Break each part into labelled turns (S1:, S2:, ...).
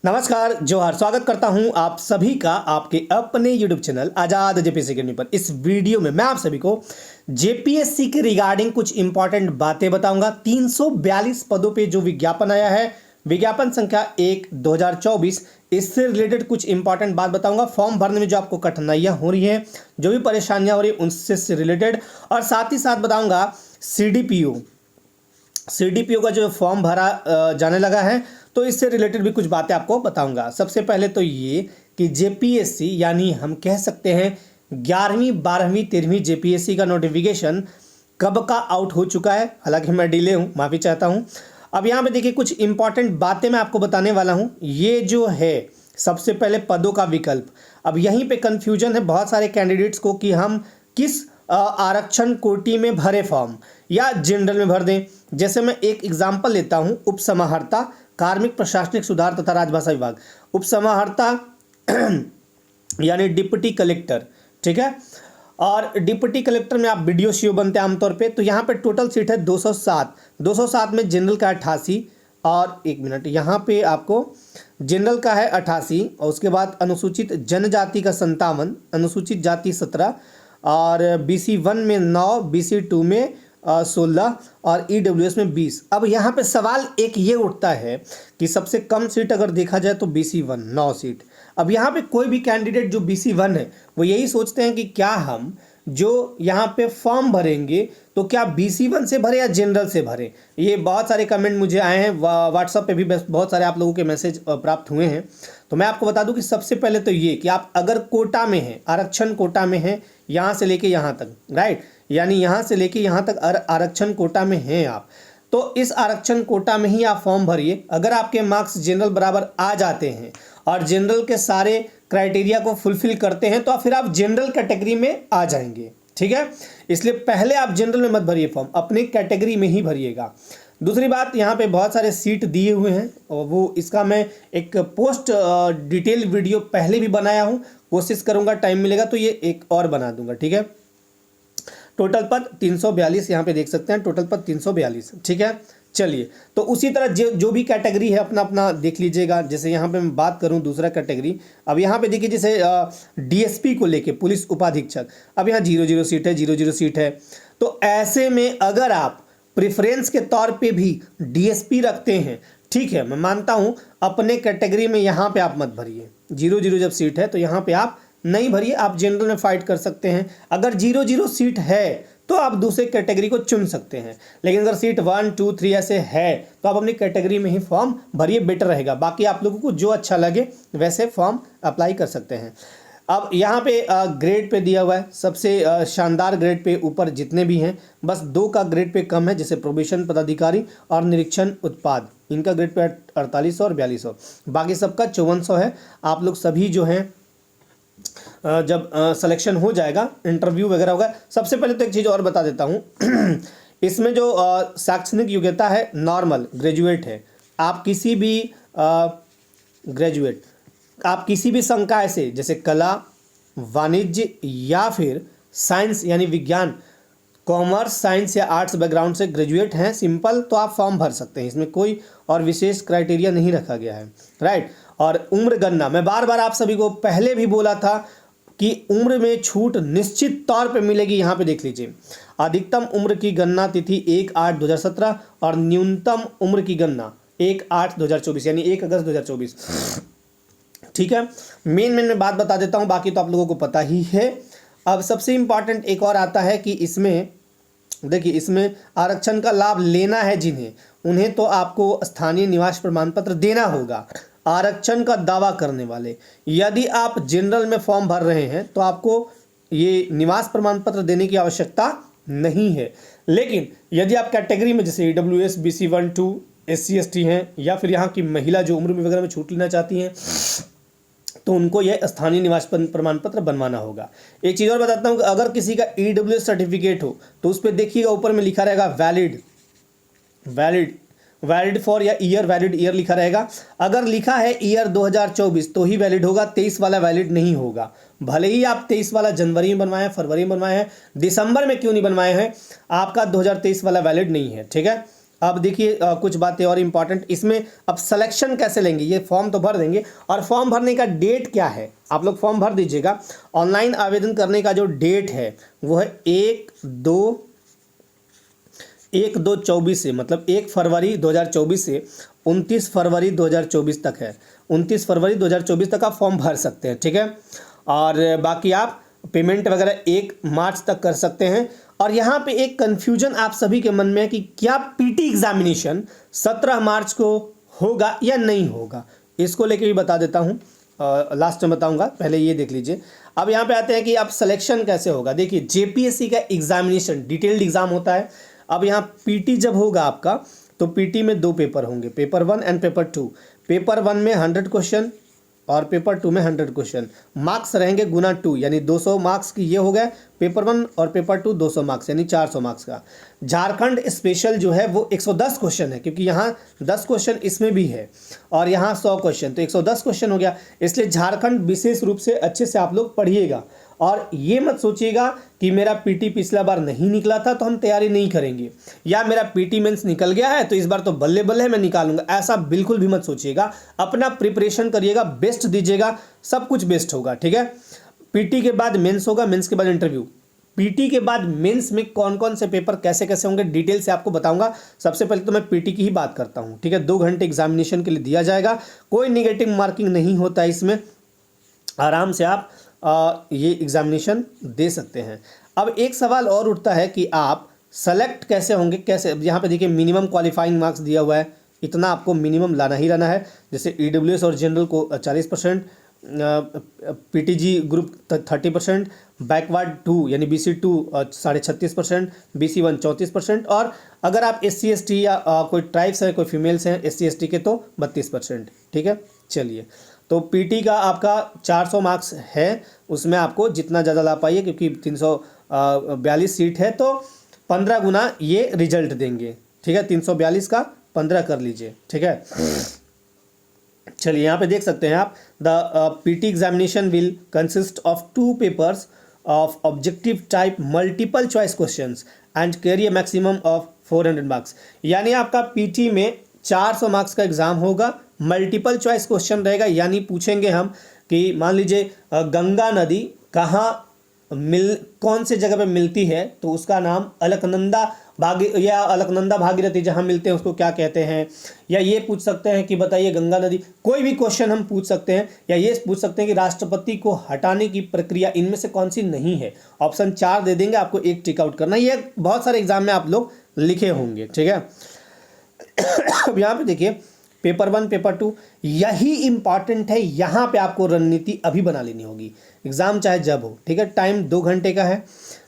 S1: नमस्कार जोहार, स्वागत करता हूं आप सभी का आपके अपने YouTube चैनल आजाद जेपीएससी अकेडमी पर। इस वीडियो में मैं आप सभी को जेपीएससी के रिगार्डिंग कुछ इंपॉर्टेंट बातें बताऊंगा। 342 पदों पे जो विज्ञापन आया है, विज्ञापन संख्या 1/2024, इससे रिलेटेड कुछ इंपॉर्टेंट बात बताऊंगा। फॉर्म भरने में जो आपको कठिनाइयां हो रही हैं, जो भी परेशानियां हो रही हैं, उनसे रिलेटेड, और साथ ही साथ बताऊंगा सीडीपीओ का जो फॉर्म भरा जाने लगा है, तो इससे रिलेटेड भी कुछ बातें आपको बताऊंगा। सबसे पहले तो ये कि जेपीएससी यानी हम कह सकते हैं 11वीं 12वीं 13वीं जेपीएससी का नोटिफिकेशन कब का आउट हो चुका है। हालांकि मैं डिले हूँ, माफ़ी चाहता हूँ। अब यहाँ पे देखिए कुछ इंपॉर्टेंट बातें मैं आपको बताने वाला हूँ। ये जो है सबसे पहले पदों का विकल्प। अब यहीं पे कन्फ्यूजन है बहुत सारे कैंडिडेट्स को कि हम किस आरक्षण कोटि में भरे फॉर्म या जनरल में भर दें। जैसे मैं एक एग्जाम्पल लेता हूँ, उपसमाहर्ता कार्मिक प्रशासनिक सुधार तथा राजभाषा विभाग, उपसमाहर्ता यानी डिप्टी कलेक्टर, ठीक है। और डिप्टी कलेक्टर में आप बीडीओ सीओ बनते हैं आमतौर पे। तो यहाँ पे टोटल सीट है 207 में जनरल का 88, और एक मिनट, यहाँ पे आपको जनरल का है 88, और उसके बाद अनुसूचित जनजाति का 57, अनुसूचित जाति 17, और BC1 में 9, BC2 में 16, और EWS में 20। अब यहाँ पे सवाल एक ये उठता है कि सबसे कम सीट अगर देखा जाए तो BC1 9 सीट। अब यहाँ पे कोई भी कैंडिडेट जो BC1 है वो यही सोचते हैं कि क्या हम जो यहाँ पे फॉर्म भरेंगे तो क्या BC1 से भरे या जनरल से भरे। ये बहुत सारे कमेंट मुझे आए हैं, व्हाट्सएप पे भी बहुत सारे आप लोगों के मैसेज प्राप्त हुए हैं। तो मैं आपको बता दूं कि सबसे पहले तो ये कि आप अगर कोटा में हैं, आरक्षण कोटा में हैं, यहाँ से लेके यहाँ तक, राइट, यानी यहाँ से लेके यहाँ तक आरक्षण कोटा में हैं आप, तो इस आरक्षण कोटा में ही आप फॉर्म भरिए। अगर आपके मार्क्स जनरल बराबर आ जाते हैं और जनरल के सारे क्राइटेरिया को फुलफिल करते हैं तो फिर आप जनरल कैटेगरी में आ जाएंगे, ठीक है। इसलिए पहले आप जनरल में मत भरिए फॉर्म, अपनी कैटेगरी में ही भरिएगा। दूसरी बात, यहाँ पे बहुत सारे सीट दिए हुए हैं और वो इसका मैं एक पोस्ट डिटेल वीडियो पहले भी बनाया हूँ, कोशिश करूँगा टाइम मिलेगा तो ये एक और बना दूंगा, ठीक है। टोटल पद 342 यहाँ पे देख सकते हैं, टोटल पद 342, ठीक है। चलिए, तो उसी तरह जो भी कैटेगरी है अपना अपना देख लीजिएगा। जैसे यहाँ पे मैं बात करूँ दूसरा कैटेगरी, अब यहाँ पे देखिए जैसे डीएसपी को लेके पुलिस उपाधीक्षक, अब यहाँ 00 सीट है, 00 सीट है। तो ऐसे में अगर आप प्रेफरेंस के तौर पे भी डीएसपी रखते हैं, ठीक है, मैं मानता हूँ, अपने कैटेगरी में यहाँ पे आप मत भरिए। 00 जब सीट है तो यहाँ पे आप नहीं भरिए, आप जनरल में फाइट कर सकते हैं। अगर 00 सीट है तो आप दूसरे कैटेगरी को चुन सकते हैं, लेकिन अगर सीट 1 2 3 ऐसे है तो आप अपनी कैटेगरी में ही फॉर्म भरिए, बेटर रहेगा। बाकी आप लोगों को जो अच्छा लगे वैसे फॉर्म अप्लाई कर सकते हैं। अब यहाँ पे ग्रेड पे दिया हुआ है, सबसे शानदार ग्रेड पे ऊपर जितने भी हैं, बस 2 का ग्रेड पे कम है, जैसे प्रोबेशन पदाधिकारी और निरीक्षण उत्पाद, इनका ग्रेड पे 4800 और 4200, बाकी सबका 5400 है। आप लोग सभी जो हैं जब सिलेक्शन हो जाएगा, इंटरव्यू वगैरह होगा। सबसे पहले तो एक चीज़ और बता देता हूँ इसमें जो शैक्षणिक योग्यता है नॉर्मल ग्रेजुएट है। आप किसी भी ग्रेजुएट, आप किसी भी संकाय से, जैसे कला, वाणिज्य या फिर साइंस यानी विज्ञान, कॉमर्स, साइंस या आर्ट्स बैकग्राउंड से ग्रेजुएट हैं सिंपल, तो आप फॉर्म भर सकते हैं। इसमें कोई और विशेष क्राइटेरिया नहीं रखा गया है, राइट। और उम्र गणना, मैं बार बार आप सभी को पहले भी बोला था कि उम्र में छूट निश्चित तौर पे मिलेगी। यहाँ पे देख लीजिए, अधिकतम उम्र की गणना तिथि 1/8/2017 और न्यूनतम उम्र की गणना 1/8/2024 यानी 1 अगस्त 2024, ठीक है। मेन मैं बात बता देता हूँ, बाकी तो आप लोगों को पता ही है। अब सबसे इम्पॉर्टेंट एक और आता है कि इसमें देखिए, इसमें आरक्षण का लाभ लेना है जिन्हें, उन्हें तो आपको स्थानीय निवास प्रमाण पत्र देना होगा। आरक्षण का दावा करने वाले, यदि आप जनरल में फॉर्म भर रहे हैं तो आपको ये निवास प्रमाण पत्र देने की आवश्यकता नहीं है। लेकिन यदि आप कैटेगरी में जैसे EWS, BC1 2 SC ST हैं, या फिर यहाँ की महिला जो उम्र में वगैरह में छूट लेना चाहती हैं, तो उनको यह स्थानीय निवास प्रमाण पत्र बनवाना होगा। एक चीज़ और बताता हूँ कि अगर किसी का EWS सर्टिफिकेट हो तो उस पर देखिएगा ऊपर में लिखा रहेगा वैलिड फॉर या ईयर, वैलिड ईयर लिखा रहेगा। अगर लिखा है ईयर 2024 तो ही वैलिड होगा, 23 वाला वैलिड नहीं होगा। भले ही आप 23 वाला जनवरी में बनवाए हैं, फरवरी में बनवाए हैं, दिसंबर में क्यों नहीं बनवाए हैं, आपका 2023 वाला वैलिड नहीं है, ठीक है। अब देखिए कुछ बातें और इम्पॉर्टेंट इसमें, अब सिलेक्शन कैसे लेंगे, ये फॉर्म तो भर देंगे और फॉर्म भरने का डेट क्या है, आप लोग फॉर्म भर दीजिएगा। ऑनलाइन आवेदन करने का जो डेट है वो है 1/2/24 से, मतलब 1 फरवरी 2024 से 29 फरवरी 2024 तक है। 29 फरवरी 2024 तक आप फॉर्म भर सकते हैं, ठीक है। और बाकी आप पेमेंट वगैरह 1 मार्च तक कर सकते हैं। और यहाँ पे एक कन्फ्यूजन आप सभी के मन में है कि क्या पीटी एग्जामिनेशन 17 मार्च को होगा या नहीं होगा, इसको लेके भी बता देता हूँ, लास्ट में बताऊंगा, पहले ये देख लीजिए। अब यहाँ पे आते हैं कि अब सिलेक्शन कैसे होगा। देखिए जेपीएससी का एग्जामिनेशन डिटेल्ड एग्जाम होता है। अब यहाँ पीटी जब होगा आपका, तो पीटी में 2 पेपर होंगे, पेपर 1 एंड पेपर 2। पेपर 1 में 100 क्वेश्चन और पेपर 2 में 100 क्वेश्चन, मार्क्स रहेंगे गुना 2, यानी 200 मार्क्स की ये हो गया पेपर 1 और पेपर 2 200 मार्क्स यानी 400 मार्क्स का। झारखंड स्पेशल जो है वो 110 क्वेश्चन है, क्योंकि यहाँ 10 क्वेश्चन इसमें भी है और यहाँ 100 क्वेश्चन, तो 110 क्वेश्चन हो गया। इसलिए झारखंड विशेष रूप से अच्छे से आप लोग पढ़िएगा और ये मत सोचिएगा कि मेरा पीटी पिछला बार नहीं निकला था तो हम तैयारी नहीं करेंगे, या मेरा पीटी मेंस निकल गया है तो इस बार तो बल्ले बल्ले मैं निकालूंगा, ऐसा बिल्कुल भी मत सोचिएगा। अपना प्रिपरेशन करिएगा, बेस्ट दीजिएगा, सब कुछ बेस्ट होगा, ठीक है। पीटी के बाद मेंस होगा, मेंस के बाद इंटरव्यू। पीटी के बाद मेंस में कौन कौन से पेपर कैसे कैसे होंगे डिटेल से आपको बताऊंगा। सबसे पहले तो मैं पीटी की ही बात करता हूँ, ठीक है। 2 घंटे एग्जामिनेशन के लिए दिया जाएगा, कोई निगेटिव मार्किंग नहीं होता है इसमें, आराम से आप ये एग्जामिनेशन दे सकते हैं। अब एक सवाल और उठता है कि आप सेलेक्ट कैसे होंगे, कैसे। यहाँ पे देखिए मिनिमम क्वालिफाइंग मार्क्स दिया हुआ है, इतना आपको मिनिमम लाना ही लाना है। जैसे ईडब्ल्यूएस और जनरल को 40%, पीटीजी ग्रुप 30%, बैकवर्ड 2 यानी BC 2 36.5%, BC 1 34%, और अगर आप SC ST या कोई ट्राइब्स है, कोई फीमेल्स हैं SC ST के तो 32%, ठीक है। चलिए, तो पीटी का आपका 400 मार्क्स है, उसमें आपको जितना ज़्यादा ला पाइए, क्योंकि 342 सीट है तो 15 गुना ये रिजल्ट देंगे, ठीक है। 342 का 15 कर लीजिए, ठीक है। चलिए यहाँ पे देख सकते हैं आप, the PT examination will consist of 2 papers of objective type multiple choice questions and carry a maximum of 400 marks. यानी आपका पीटी में 400 मार्क्स का एग्जाम होगा, मल्टीपल चॉइस क्वेश्चन रहेगा, यानी पूछेंगे हम कि मान लीजिए गंगा नदी कहाँ कौन से जगह पे मिलती है, तो उसका नाम अलकनंदा भागीरथी जहाँ मिलते हैं उसको क्या कहते हैं। या ये पूछ सकते हैं कि बताइए गंगा नदी, कोई भी क्वेश्चन हम पूछ सकते हैं। या ये पूछ सकते हैं कि राष्ट्रपति को हटाने की प्रक्रिया इनमें से कौन सी नहीं है। ऑप्शन 4 दे देंगे, आपको एक टिक आउट करना है। ये बहुत सारे एग्जाम में आप लोग लिखे होंगे, ठीक है। अब यहाँ पे देखिए पेपर 1 पेपर 2 यही इंपॉर्टेंट है, यहाँ पे आपको रणनीति अभी बना लेनी होगी, एग्जाम चाहे जब हो, ठीक है। टाइम 2 घंटे का है,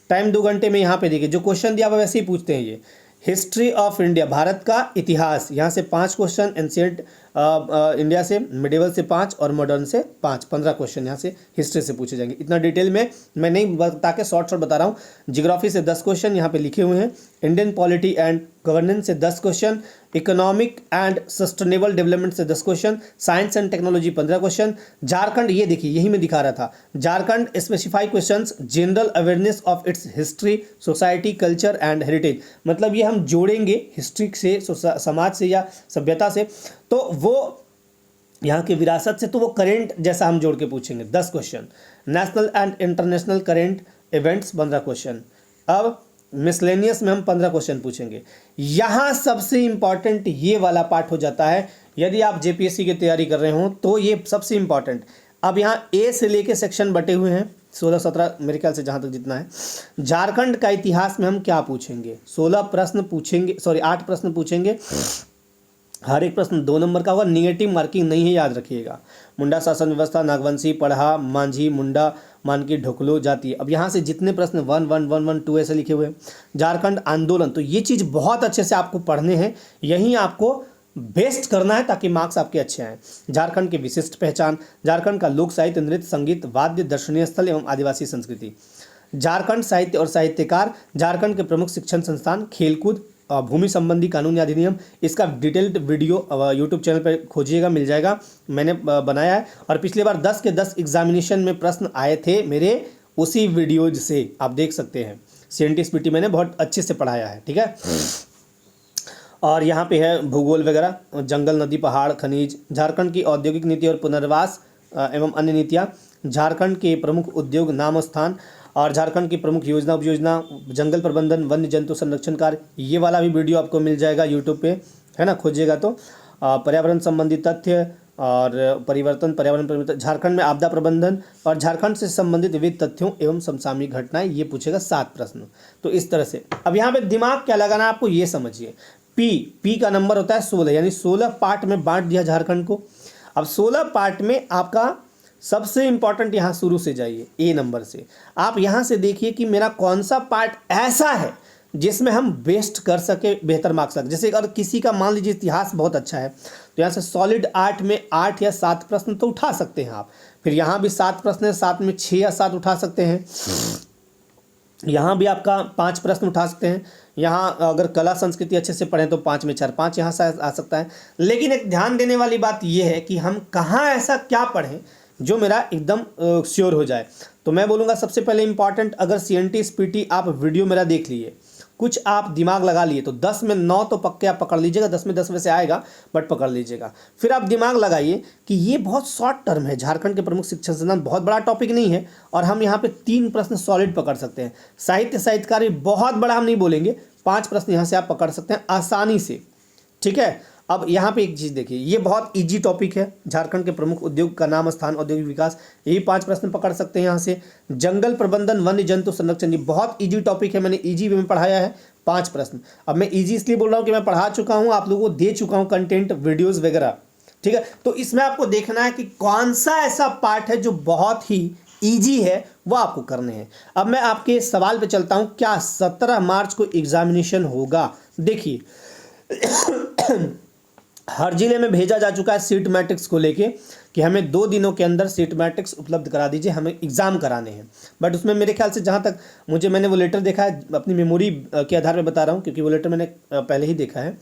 S1: टाइम 2 घंटे में यहाँ पे देखिए जो क्वेश्चन दिया हुआ वैसे ही पूछते हैं। ये हिस्ट्री ऑफ इंडिया, भारत का इतिहास, यहाँ से 5 क्वेश्चन, एंशिएंट इंडिया से, मिडिवल से 5 और मॉडर्न से 5, 15 क्वेश्चन यहाँ से हिस्ट्री से पूछे जाएंगे। इतना डिटेल में मैं नहीं बता के शॉर्ट बता रहा हूँ। जियोग्राफी से 10 क्वेश्चन यहाँ पे लिखे हुए हैं, इंडियन पॉलिटी एंड गवर्नेंस से 10 question, economic and sustainable development से 10 question, science and technology 15 question. Jharkhand, ये देखिए यही मैं दिखा रहा था, Jharkhand specify questions, general awareness of its history, society, culture and heritage. मतलब ये हम जोड़ेंगे हिस्ट्री से, समाज से या सभ्यता से, तो वो यहाँ की विरासत से, तो वो करेंट जैसा हम जोड़ के पूछेंगे 10 question. National and international current events 15 question. अब मिसलेनियस में हम 15 क्वेश्चन पूछेंगे। यहाँ सबसे इंपॉर्टेंट ये वाला पार्ट हो जाता है, यदि आप जेपीएससी की तैयारी कर रहे हो तो ये सबसे इंपॉर्टेंट। अब यहाँ ए से लेके सेक्शन बटे हुए हैं 16-17 मेरे ख्याल से, जहाँ तक जितना है। झारखंड का इतिहास में हम क्या पूछेंगे, 16 प्रश्न पूछेंगे, 8 प्रश्न पूछेंगे, हर एक प्रश्न 2 नंबर का होगा, निगेटिव मार्किंग नहीं है, याद रखिएगा। मुंडा शासन व्यवस्था, नागवंशी, पढ़ा, मांझी, मुंडा, मानकी, ढोकलो, जाति। अब यहाँ से जितने प्रश्न 1 1 1 1 2 ऐसे लिखे हुए हैं। झारखंड आंदोलन, तो ये चीज़ बहुत अच्छे से आपको पढ़ने हैं, यहीं आपको बेस्ट करना है ताकि मार्क्स आपके अच्छे आएँ। झारखंड की विशिष्ट पहचान, झारखंड का लोक साहित्य, नृत्य, संगीत, वाद्य, दर्शनीय स्थल एवं आदिवासी संस्कृति। झारखंड साहित्य और साहित्यकार, झारखंड के प्रमुख शिक्षण संस्थान, खेलकूद, भूमि संबंधी कानून या अधिनियम। इसका डिटेल्ड वीडियो यूट्यूब चैनल पर खोजिएगा, मिल जाएगा, मैंने बनाया है। और पिछली बार 10 के 10 एग्जामिनेशन में प्रश्न आए थे मेरे उसी वीडियोज से, आप देख सकते हैं। CNTS PT मैंने बहुत अच्छे से पढ़ाया है, ठीक है। और यहाँ पे है भूगोल वगैरह, जंगल, नदी, पहाड़, खनिज, झारखंड की औद्योगिक नीति और पुनर्वास एवं अन्य नीतियाँ, झारखंड के प्रमुख उद्योग, नाम, स्थान, और झारखंड की प्रमुख योजना, उपयोजना, जंगल प्रबंधन, वन्य जंतु संरक्षण कार्य। ये वाला भी वीडियो आपको मिल जाएगा यूट्यूब पे, है ना, खोजिएगा तो। पर्यावरण संबंधी तथ्य और पर्यावरण परिवर्तन, झारखंड में आपदा प्रबंधन और झारखंड से संबंधित विविध तथ्यों एवं समसामयिक घटनाएं, ये पूछेगा 7 प्रश्न। तो इस तरह से अब यहाँ पे दिमाग क्या लगाना है आपको, ये समझिए। पी का नंबर होता है 16, यानी 16 पार्ट में बांट दिया झारखंड को। अब 16 पार्ट में आपका सबसे इंपॉर्टेंट यहाँ शुरू से जाइए, ए नंबर से। आप यहाँ से देखिए कि मेरा कौन सा पार्ट ऐसा है जिसमें हम बेस्ट कर सके, बेहतर मार्क्स लग। जैसे अगर किसी का मान लीजिए इतिहास बहुत अच्छा है तो यहाँ से सॉलिड 8 में 8 या 7 प्रश्न तो उठा सकते हैं आप। फिर यहाँ भी 7 प्रश्न है, 7 में 6 या 7 उठा सकते हैं। यहाँ भी आपका 5 प्रश्न उठा सकते हैं। यहाँ अगर कला संस्कृति अच्छे से पढ़ें तो 5 में 4, 5 यहाँ से आ सकता है। लेकिन एक ध्यान देने वाली बात यह है कि हम कहाँ ऐसा क्या पढ़ें जो मेरा एकदम श्योर हो जाए। तो मैं बोलूँगा सबसे पहले इंपॉर्टेंट, अगर CNT SPT आप वीडियो मेरा देख लिए, कुछ आप दिमाग लगा लिए, तो 10 में 9 तो पक्के आप पकड़ लीजिएगा, 10 में 10 वैसे आएगा बट पकड़ लीजिएगा। फिर आप दिमाग लगाइए कि ये बहुत शॉर्ट टर्म है, झारखंड के प्रमुख शिक्षण संस्थान बहुत बड़ा टॉपिक नहीं है, और हम यहाँ पे 3 प्रश्न सॉलिड पकड़ सकते हैं। साहित्य साहित्यकार बहुत बड़ा हम नहीं बोलेंगे, 5 प्रश्न यहाँ से आप पकड़ सकते हैं आसानी से, ठीक है। अब यहाँ पे एक चीज़ देखिए, ये बहुत इजी टॉपिक है, झारखंड के प्रमुख उद्योग का नाम, स्थान, औद्योगिक विकास, यही 5 प्रश्न पकड़ सकते हैं यहाँ से। जंगल प्रबंधन, वन्य जंतु संरक्षण, ये बहुत इजी टॉपिक है, मैंने इजी वे में पढ़ाया है, 5 प्रश्न। अब मैं इजी इसलिए बोल रहा हूँ कि मैं पढ़ा चुका हूँ, आप लोगों को दे चुका हूँ कंटेंट, वीडियोज़ वगैरह, ठीक है। तो इसमें आपको देखना है कि कौन सा ऐसा पार्ट है जो बहुत ही ईजी है, वो आपको करने हैं। अब मैं आपके सवाल पे चलता हूँ, क्या 17 मार्च को एग्जामिनेशन होगा? देखिए हर जिले में भेजा जा चुका है सीट मैट्रिक्स को लेके कि हमें 2 दिनों के अंदर सीट मैट्रिक्स उपलब्ध करा दीजिए, हमें एग्ज़ाम कराने हैं। बट उसमें मेरे ख्याल से जहाँ तक मैंने वो लेटर देखा है, अपनी मेमोरी के आधार पे बता रहा हूँ क्योंकि वो लेटर मैंने पहले ही देखा है,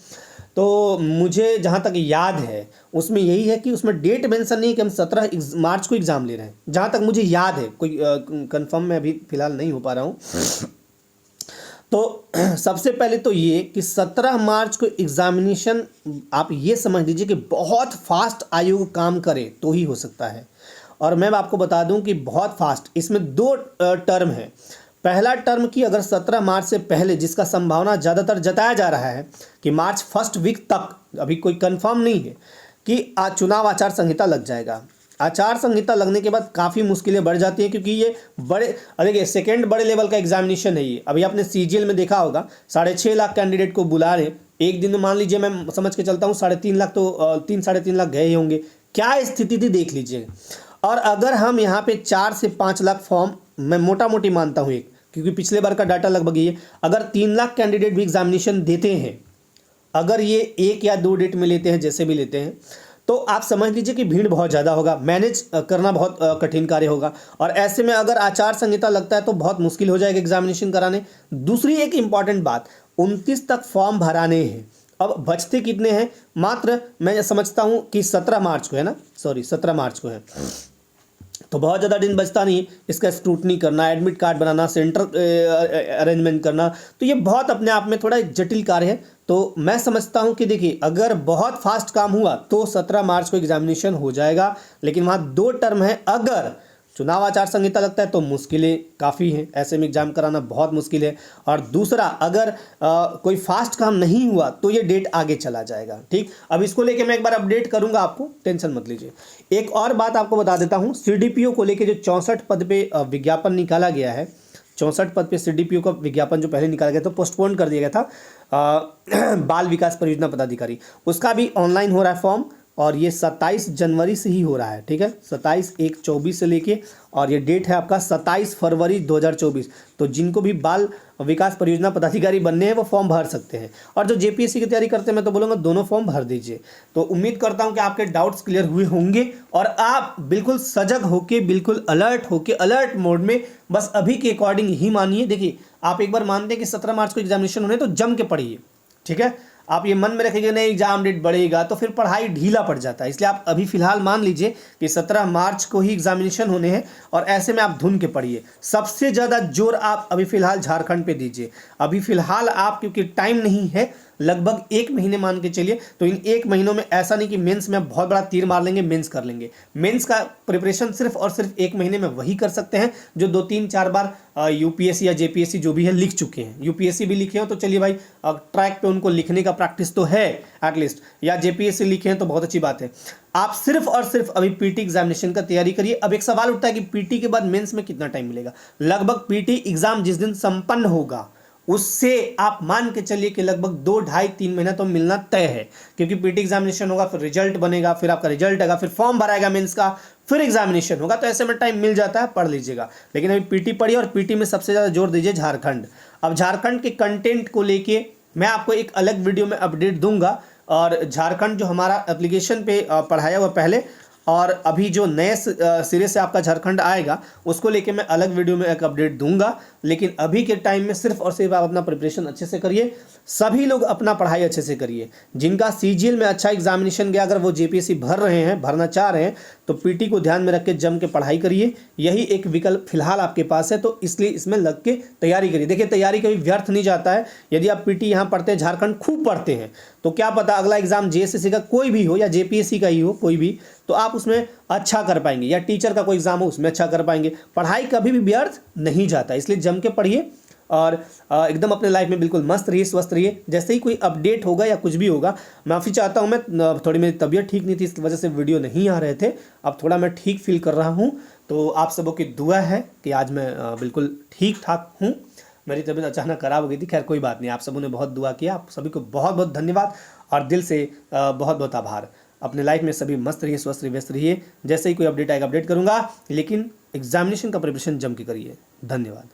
S1: तो मुझे जहाँ तक याद है उसमें यही है कि उसमें डेट मेंशन नहीं है कि हम 17 मार्च को एग्ज़ाम ले रहे हैं, जहाँ तक मुझे याद है। कोई कंफर्म मैं अभी फ़िलहाल नहीं हो पा रहा हूँ। तो सबसे पहले तो ये कि 17 मार्च को एग्जामिनेशन, आप ये समझ लीजिए कि बहुत फास्ट आयोग काम करे तो ही हो सकता है। और मैं आपको बता दूं कि बहुत फास्ट, इसमें 2 टर्म है। पहला टर्म की अगर 17 मार्च से पहले, जिसका संभावना ज़्यादातर जताया जा रहा है कि मार्च फर्स्ट वीक तक, अभी कोई कंफर्म नहीं है कि चुनाव आचार संहिता लग जाएगा। आचार संहिता लगने के बाद काफ़ी मुश्किलें बढ़ जाती हैं, क्योंकि ये देखिए सेकेंड बड़े लेवल का एग्जामिनेशन है ये। अभी आपने CGL में देखा होगा 6.5 लाख कैंडिडेट को बुला रहे, एक दिन में मान लीजिए, मैं समझ के चलता हूँ 3.5 लाख तो 3-3.5 लाख गए ही होंगे। क्या स्थिति थी देख लीजिए। और अगर हम यहाँ पे 4 से 5 लाख फॉर्म, मैं मोटा मोटी मानता हूँ एक, क्योंकि पिछले बार का डाटा लगभग ये, अगर 3 लाख कैंडिडेट भी एग्जामिनेशन देते हैं, अगर ये 1 या 2 डेट में लेते हैं, जैसे भी लेते हैं, तो आप समझ लीजिए कि भीड़ बहुत ज़्यादा होगा, मैनेज करना बहुत कठिन कार्य होगा। और ऐसे में अगर आचार संहिता लगता है तो बहुत मुश्किल हो जाएगा एग्जामिनेशन कराने। दूसरी एक इम्पॉर्टेंट बात, 29 तक फॉर्म भराने हैं। अब बचते कितने हैं? मात्र मैं समझता हूँ कि 17 मार्च को है ना, 17 मार्च को है, तो बहुत ज़्यादा दिन बचता नहीं। इसका स्क्रूटनी करना, एडमिट कार्ड बनाना, सेंटर अरेंजमेंट करना, तो ये बहुत अपने आप में थोड़ा जटिल कार्य है। तो मैं समझता हूँ कि देखिए, अगर बहुत फास्ट काम हुआ तो 17 मार्च को एग्जामिनेशन हो जाएगा, लेकिन वहाँ 2 टर्म है। अगर चुनाव आचार संहिता लगता है तो मुश्किलें काफ़ी हैं, ऐसे में एग्जाम कराना बहुत मुश्किल है। और दूसरा, अगर कोई फास्ट काम नहीं हुआ तो ये डेट आगे चला जाएगा। ठीक, अब इसको लेके मैं एक बार अपडेट करूंगा, आपको टेंशन मत लीजिए। एक और बात आपको बता देता हूँ, CDPO को लेके जो 64 पद पे विज्ञापन निकाला गया है, 64 पद पे CDPO का विज्ञापन जो पहले निकाला गया था, पोस्टपोन कर दिया गया था बाल विकास परियोजना पदाधिकारी, उसका भी ऑनलाइन हो रहा है फॉर्म, और ये 27 जनवरी से ही हो रहा है। ठीक है, 27/1/24 से लेके, और ये डेट है आपका 27 फरवरी 2024। तो जिनको भी बाल विकास परियोजना पदाधिकारी बनने हैं वो फॉर्म भर सकते हैं। और जो JPSC की तैयारी करते हैं, मैं तो बोलूँगा दोनों फॉर्म भर दीजिए। तो उम्मीद करता हूँ कि आपके डाउट्स क्लियर हुए होंगे और आप बिल्कुल सजग होके, बिल्कुल अलर्ट होके, अलर्ट मोड में बस अभी के अकॉर्डिंग ही मानिए। देखिए, आप एक बार मानते हैं कि 17 मार्च को एग्जामिनेशन होने, तो जम के पढ़िए। ठीक है, आप ये मन में रखेंगे नहीं एग्जाम डेट बढ़ेगा तो फिर पढ़ाई ढीला पड़ जाता है। इसलिए आप अभी फिलहाल मान लीजिए कि 17 मार्च को ही एग्जामिनेशन होने हैं, और ऐसे में आप धुन के पढ़िए। सबसे ज़्यादा जोर आप अभी फिलहाल झारखंड पे दीजिए। अभी फिलहाल आप, क्योंकि टाइम नहीं है, लगभग 1 महीने मान के चलिए। तो इन 1 महीनों में ऐसा नहीं कि मेंस में बहुत बड़ा तीर मार लेंगे, मेंस कर लेंगे। मेंस का प्रिपरेशन सिर्फ और सिर्फ 1 महीने में वही कर सकते हैं जो 2-3-4 बार यूपीएससी या जेपीएससी जो भी है लिख चुके हैं। यूपीएससी भी लिखे हो तो चलिए भाई, ट्रैक पे उनको लिखने का प्रैक्टिस तो है एटलीस्ट, या जेपीएससी लिखे हैं तो बहुत अच्छी बात है। आप सिर्फ और सिर्फ अभी पीटी एग्जामिनेशन का तैयारी करिए। अब एक सवाल उठता है कि पीटी के बाद मेंस में कितना टाइम मिलेगा। लगभग पीटी एग्जाम जिस दिन संपन्न होगा उससे आप मान के चलिए कि लगभग 2-2.5-3 महीना तो मिलना तय है, क्योंकि पीटी एग्जामिनेशन होगा, फिर रिजल्ट बनेगा, फिर आपका रिजल्ट आएगा, फिर फॉर्म भराएगा मेंस का, फिर एग्जामिनेशन होगा। तो ऐसे में टाइम मिल जाता है, पढ़ लीजिएगा। लेकिन अभी पीटी पढ़िए और पीटी में सबसे ज़्यादा जोर दीजिए झारखंड। अब झारखंड के कंटेंट को लेके मैं आपको एक अलग वीडियो में अपडेट दूंगा, और झारखंड जो हमारा एप्लीकेशन पे पढ़ाया हुआ पहले, और अभी जो नए सिरे से आपका झारखंड आएगा उसको लेके मैं अलग वीडियो में एक अपडेट दूंगा। लेकिन अभी के टाइम में सिर्फ और सिर्फ आप अपना प्रिपरेशन अच्छे से करिए। सभी लोग अपना पढ़ाई अच्छे से करिए। जिनका सीजीएल में अच्छा एग्जामिनेशन गया, अगर वो जेपीएससी भर रहे हैं, भरना चाह रहे हैं, तो पीटी को ध्यान में रख के जम के पढ़ाई करिए। यही एक विकल्प फिलहाल आपके पास है, तो इसलिए इसमें लग के तैयारी करिए। देखिए, तैयारी कभी व्यर्थ नहीं जाता है। यदि आप पीटी यहाँ पढ़ते हैं, झारखंड खूब पढ़ते हैं, तो क्या पता अगला एग्जाम जेएसएससी का कोई भी हो या जेपीएससी का ही हो कोई भी, तो आप उसमें अच्छा कर पाएंगे, या टीचर का कोई एग्जाम हो उसमें अच्छा कर पाएंगे। पढ़ाई कभी भी व्यर्थ नहीं जाता, इसलिए जम के पढ़िए और एकदम अपने लाइफ में बिल्कुल मस्त रहिए, स्वस्थ रहिए। जैसे ही कोई अपडेट होगा या कुछ भी होगा, माफ़ी चाहता हूँ, मैं थोड़ी मेरी तबीयत ठीक नहीं थी, इस वजह से वीडियो नहीं आ रहे थे। अब थोड़ा मैं ठीक फील कर रहा हूँ, तो आप सबों की दुआ है कि आज मैं बिल्कुल ठीक ठाक हूँ। मेरी तबीयत अचानक खराब हो गई थी, खैर कोई बात नहीं। आप सबों ने बहुत दुआ किया, आप सभी को बहुत बहुत धन्यवाद और दिल से बहुत बहुत आभार। अपने लाइफ में सभी मस्त रहिए, स्वस्थ रहिए, व्यस्त रहिए। जैसे ही कोई अपडेट आएगा अपडेट करूँगा, लेकिन एग्जामिनेशन का प्रिपरेशन जम के करिए। धन्यवाद।